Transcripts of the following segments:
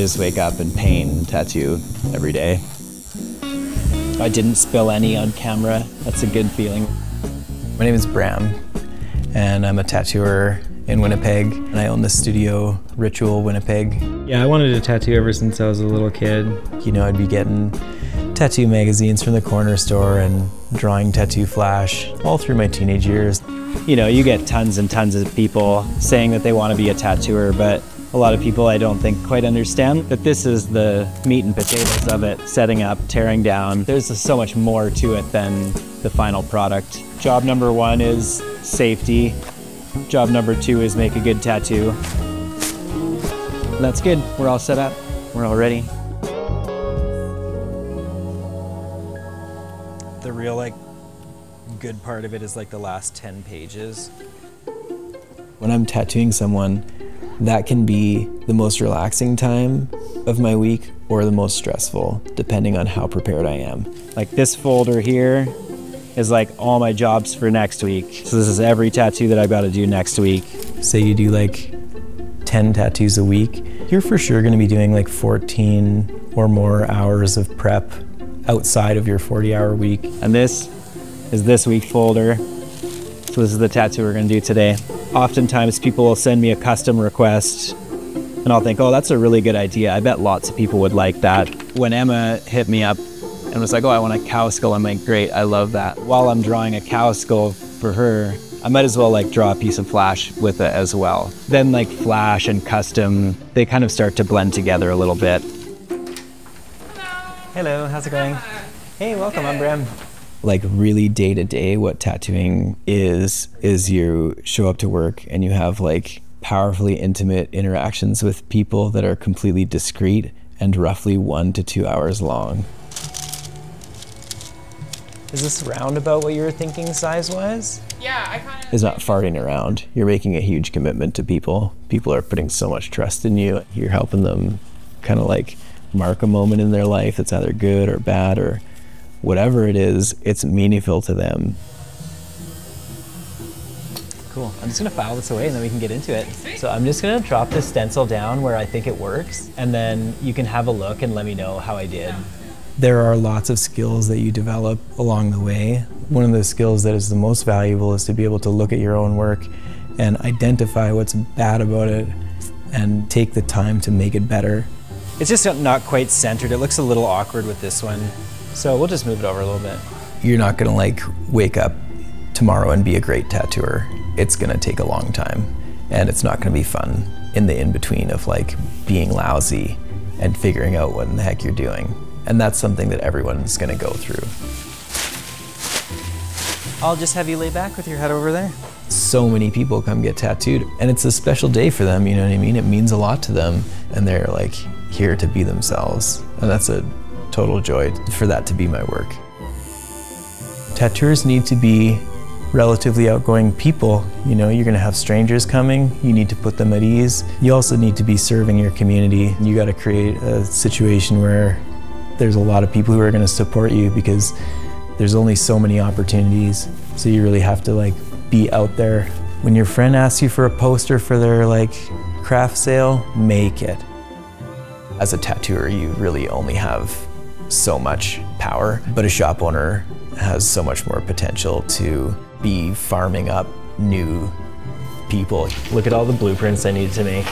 just wake up and paint and tattoo every day. I didn't spill any on camera. That's a good feeling. My name is Bram, and I'm a tattooer in Winnipeg, and I own the studio Ritual Winnipeg. Yeah, I wanted to tattoo ever since I was a little kid. You know, I'd be getting tattoo magazines from the corner store and drawing tattoo flash all through my teenage years. You know, you get tons and tons of people saying that they want to be a tattooer, but a lot of people I don't think quite understand that this is the meat and potatoes of it. Setting up, tearing down. There's so much more to it than the final product. Job number one is safety. Job number two is make a good tattoo. And that's good. We're all set up. We're all ready. The real good part of it is the last 10 pages. When I'm tattooing someone, that can be the most relaxing time of my week or the most stressful, depending on how prepared I am. This folder here is all my jobs for next week. So this is every tattoo that I've got to do next week. Say you do 10 tattoos a week, you're for sure going to be doing 14 or more hours of prep outside of your 40-hour week. And this is this week folder. So this is the tattoo we're going to do today. Oftentimes people will send me a custom request and I'll think, oh, that's a really good idea. I bet lots of people would like that. When Emma hit me up and was like, oh, I want a cow skull, I'm like, great, I love that. While I'm drawing a cow skull for her, I might as well draw a piece of flash with it as well. Then flash and custom, they kind of start to blend together a little bit. Hello, how's it going? Hey, welcome, I'm Bram. Really day to day, what tattooing is you show up to work and you have powerfully intimate interactions with people that are completely discreet and roughly 1 to 2 hours long. Is this roundabout what you were thinking size-wise? Yeah, I kind of... It's not farting around. You're making a huge commitment to people. People are putting so much trust in you. You're helping them kind of mark a moment in their life that's either good or bad or whatever it is, it's meaningful to them. Cool, I'm just gonna file this away and then we can get into it. So I'm just gonna drop this stencil down where I think it works and then you can have a look and let me know how I did. There are lots of skills that you develop along the way. One of the skills that is the most valuable is to be able to look at your own work and identify what's bad about it and take the time to make it better. It's just not quite centered. It looks a little awkward with this one. So we'll just move it over a little bit. You're not gonna wake up tomorrow and be a great tattooer. It's gonna take a long time and it's not gonna be fun in the in-between of being lousy and figuring out what in the heck you're doing. And that's something that everyone's gonna go through. I'll just have you lay back with your head over there. So many people come get tattooed and it's a special day for them, you know what I mean? It means a lot to them and they're here to be themselves. And that's a total joy for that to be my work. Tattooers need to be relatively outgoing people. You know, you're gonna have strangers coming, you need to put them at ease. You also need to be serving your community. You gotta create a situation where there's a lot of people who are gonna support you because there's only so many opportunities. So you really have to be out there. When your friend asks you for a poster for their craft sale, make it. As a tattooer, you really only have so much power, but a shop owner has so much more potential to be farming up new people. Look at all the blueprints I needed to make.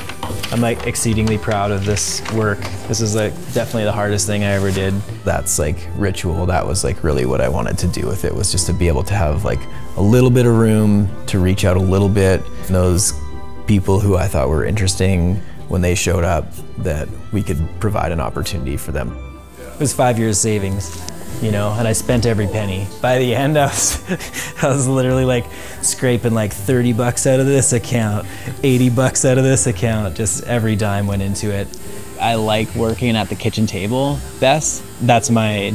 I'm exceedingly proud of this work. This is definitely the hardest thing I ever did. That's ritual. That was really what I wanted to do with it, was just to be able to have a little bit of room to reach out a little bit. And those people who I thought were interesting, when they showed up, that we could provide an opportunity for them. It was 5 years savings, you know, and I spent every penny. By the end, I was literally scraping 30 bucks out of this account, 80 bucks out of this account, just every dime went into it. I like working at the kitchen table best. That's my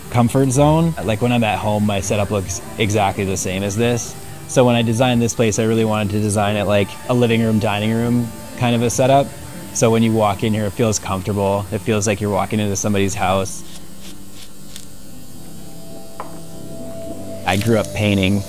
comfort zone. When I'm at home, my setup looks exactly the same as this. So when I designed this place, I really wanted to design it a living room, dining room kind of a setup. So when you walk in here, it feels comfortable. It feels like you're walking into somebody's house. I grew up painting.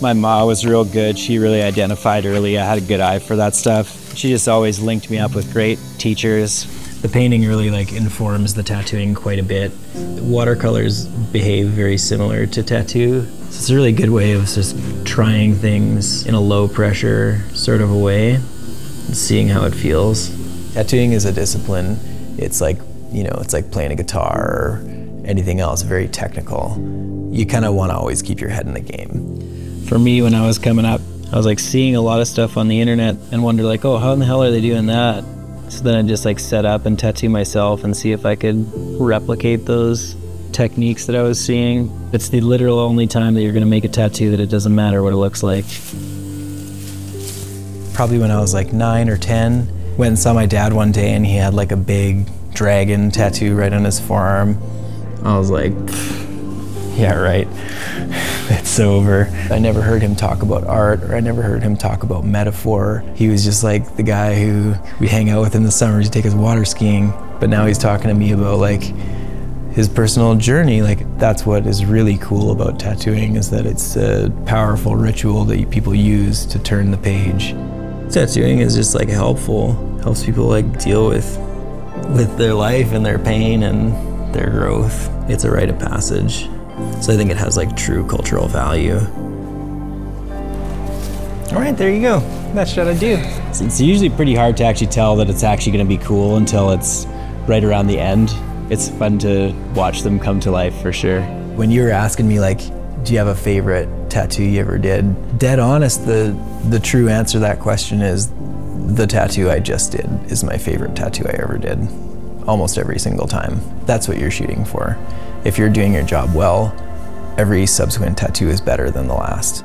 My mom was real good. She really identified early. I had a good eye for that stuff. She just always linked me up with great teachers. The painting really like informs the tattooing quite a bit. Watercolors behave very similar to tattoo. So it's a really good way of just trying things in a low pressure sort of a way and seeing how it feels. Tattooing is a discipline. It's like, you know, it's like playing a guitar or anything else, very technical. You kind of want to always keep your head in the game. For me, when I was coming up, I was like seeing a lot of stuff on the internet and wonder like, oh, how in the hell are they doing that? So then I'd just like set up and tattoo myself and see if I could replicate those techniques that I was seeing. It's the literal only time that you're gonna make a tattoo that it doesn't matter what it looks like. Probably when I was like 9 or 10, went and saw my dad one day and he had like a big dragon tattoo right on his forearm. I was like, yeah, right. It's over. I never heard him talk about art, or I never heard him talk about metaphor. He was just like the guy who we hang out with in the summers to take us water skiing. But now he's talking to me about like his personal journey. Like that's what is really cool about tattooing, is that it's a powerful ritual that people use to turn the page. Tattooing is just like helps people like deal with their life and their pain and their growth. It's a rite of passage. So I think it has like true cultural value. All right, there you go. That's what I do. It's usually pretty hard to actually tell that it's actually gonna be cool until it's right around the end. It's fun to watch them come to life for sure. When you were asking me like, do you have a favorite tattoo you ever did? Dead honest, the true answer to that question is the tattoo I just did is my favorite tattoo I ever did. Almost every single time. That's what you're shooting for. If you're doing your job well, every subsequent tattoo is better than the last.